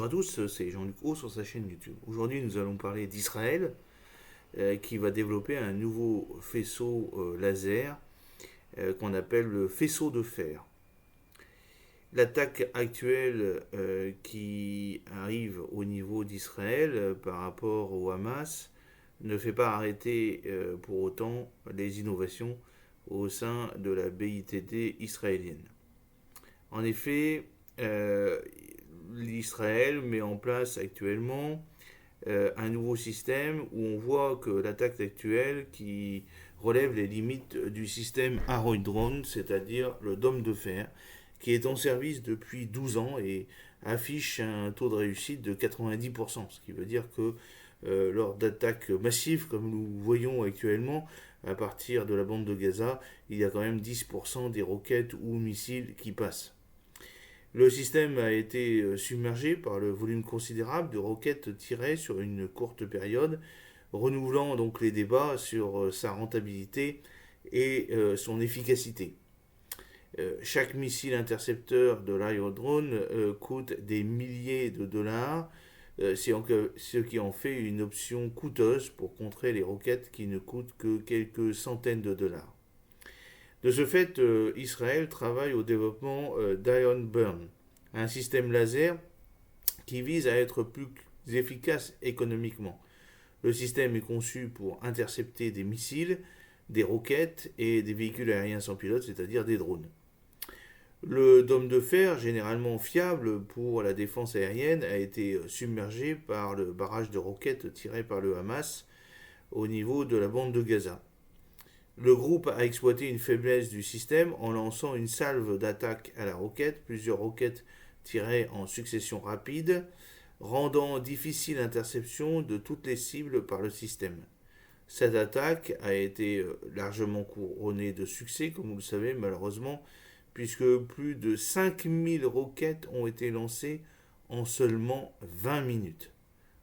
à tous, c'est Jean-Luc Haut sur sa chaîne YouTube. Aujourd'hui, nous allons parler d'Israël qui va développer un nouveau faisceau laser qu'on appelle le faisceau de fer. L'attaque actuelle qui arrive au niveau d'Israël par rapport au Hamas ne fait pas arrêter pour autant les innovations au sein de la BITD israélienne. En effet, l'Israël met en place actuellement un nouveau système où on voit que l'attaque actuelle qui relève les limites du système Iron Drone, c'est-à-dire le dôme de fer, qui est en service depuis 12 ans et affiche un taux de réussite de 90%, ce qui veut dire que lors d'attaques massives comme nous voyons actuellement à partir de la bande de Gaza, il y a quand même 10% des roquettes ou missiles qui passent. Le système a été submergé par le volume considérable de roquettes tirées sur une courte période, renouvelant donc les débats sur sa rentabilité et son efficacité. Chaque missile intercepteur de l'Iron Drone coûte des milliers de dollars, ce qui en fait une option coûteuse pour contrer les roquettes qui ne coûtent que quelques centaines de dollars. De ce fait, Israël travaille au développement d'Iron Burn, un système laser qui vise à être plus efficace économiquement. Le système est conçu pour intercepter des missiles, des roquettes et des véhicules aériens sans pilote, c'est-à-dire des drones. Le dôme de fer, généralement fiable pour la défense aérienne, a été submergé par le barrage de roquettes tiré par le Hamas au niveau de la bande de Gaza. Le groupe a exploité une faiblesse du système en lançant une salve d'attaque à la roquette, plusieurs roquettes tirées en succession rapide, rendant difficile l'interception de toutes les cibles par le système. Cette attaque a été largement couronnée de succès, comme vous le savez malheureusement, puisque plus de 5000 roquettes ont été lancées en seulement 20 minutes.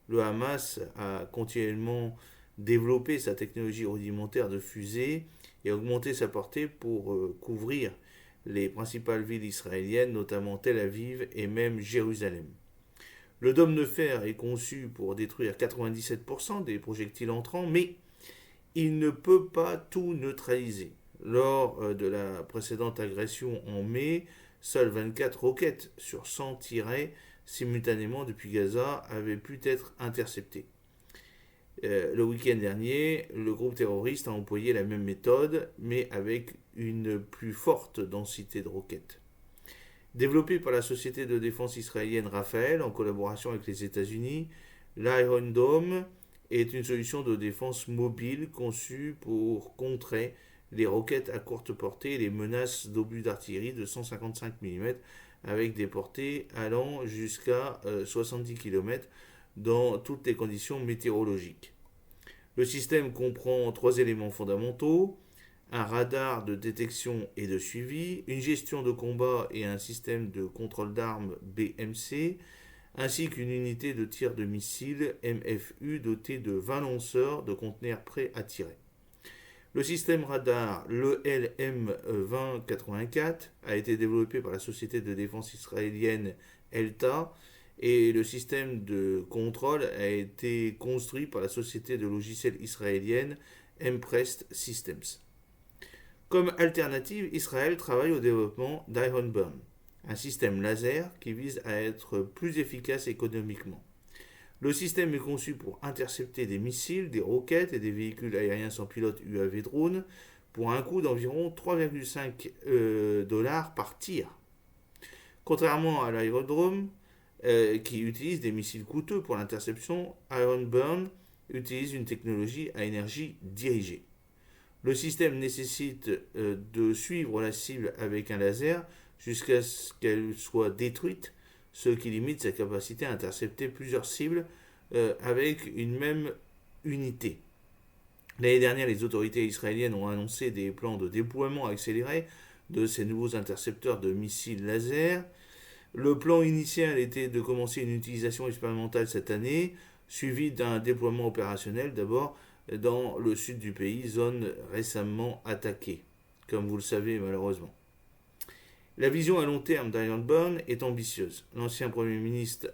Le Hamas a continuellement développé sa technologie rudimentaire de fusée et augmenté sa portée pour couvrir les principales villes israéliennes, notamment Tel Aviv et même Jérusalem. Le dôme de fer est conçu pour détruire 97% des projectiles entrants, mais il ne peut pas tout neutraliser. Lors de la précédente agression en mai, seules 24 roquettes sur 100 tirées simultanément depuis Gaza avaient pu être interceptées. Le week-end dernier, le groupe terroriste a employé la même méthode, mais avec une plus forte densité de roquettes. Développé par la société de défense israélienne Rafael en collaboration avec les États-Unis, l'Iron Dome est une solution de défense mobile conçue pour contrer les roquettes à courte portée et les menaces d'obus d'artillerie de 155 mm avec des portées allant jusqu'à 70 km dans toutes les conditions météorologiques. Le système comprend 3 éléments fondamentaux: un radar de détection et de suivi, une gestion de combat et un système de contrôle d'armes BMC, ainsi qu'une unité de tir de missiles MFU dotée de 20 lanceurs de conteneurs prêts à tirer. Le système radar, le LM2084, a été développé par la société de défense israélienne ELTA et le système de contrôle a été construit par la société de logiciels israélienne Emprest Systems. Comme alternative, Israël travaille au développement d'Iron Burn, un système laser qui vise à être plus efficace économiquement. Le système est conçu pour intercepter des missiles, des roquettes et des véhicules aériens sans pilote UAV drones pour un coût d'environ 3,5 dollars par tir. Contrairement à l'aérodrome, qui utilise des missiles coûteux pour l'interception, Iron Burn utilise une technologie à énergie dirigée. Le système nécessite de suivre la cible avec un laser jusqu'à ce qu'elle soit détruite, ce qui limite sa capacité à intercepter plusieurs cibles avec une même unité. L'année dernière, les autorités israéliennes ont annoncé des plans de déploiement accéléré de ces nouveaux intercepteurs de missiles laser. Le plan initial était de commencer une utilisation expérimentale cette année, suivi d'un déploiement opérationnel d'abord dans le sud du pays, zone récemment attaquée, comme vous le savez malheureusement. La vision à long terme d'Iron Burn est ambitieuse. L'ancien Premier ministre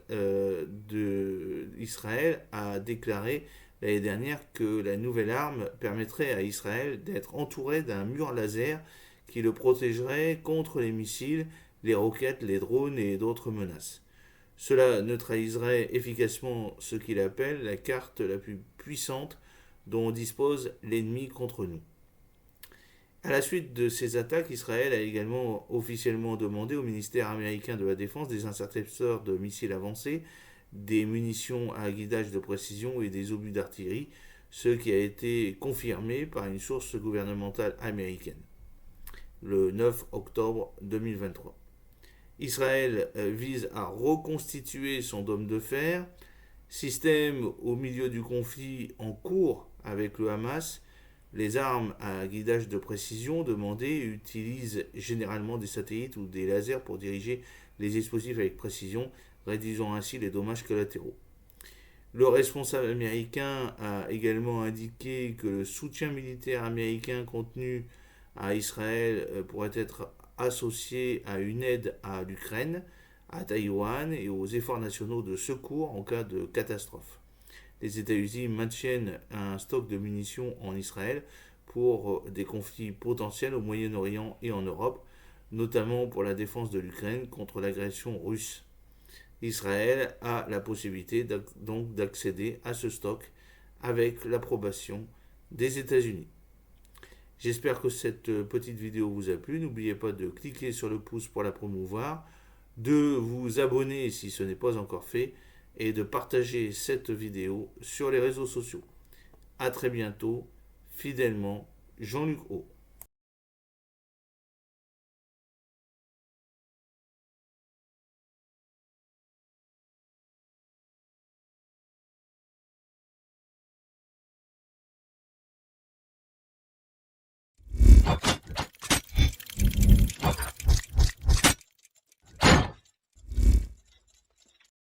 d'Israël a déclaré l'année dernière que la nouvelle arme permettrait à Israël d'être entouré d'un mur laser qui le protégerait contre les missiles, les roquettes, les drones et d'autres menaces. Cela neutraliserait efficacement ce qu'il appelle la carte la plus puissante dont dispose l'ennemi contre nous. À la suite de ces attaques, Israël a également officiellement demandé au ministère américain de la Défense des intercepteurs de missiles avancés, des munitions à guidage de précision et des obus d'artillerie, ce qui a été confirmé par une source gouvernementale américaine le 9 octobre 2023. Israël vise à reconstituer son dôme de fer, système au milieu du conflit en cours avec le Hamas. Les armes à guidage de précision demandées utilisent généralement des satellites ou des lasers pour diriger les explosifs avec précision, réduisant ainsi les dommages collatéraux. Le responsable américain a également indiqué que le soutien militaire américain contenu à Israël pourrait être associé à une aide à l'Ukraine, à Taïwan et aux efforts nationaux de secours en cas de catastrophe. Les États-Unis maintiennent un stock de munitions en Israël pour des conflits potentiels au Moyen-Orient et en Europe, notamment pour la défense de l'Ukraine contre l'agression russe. Israël a la possibilité donc d'accéder à ce stock avec l'approbation des États-Unis. J'espère que cette petite vidéo vous a plu. N'oubliez pas de cliquer sur le pouce pour la promouvoir, de vous abonner si ce n'est pas encore fait et de partager cette vidéo sur les réseaux sociaux. A très bientôt, fidèlement, Jean-Luc O.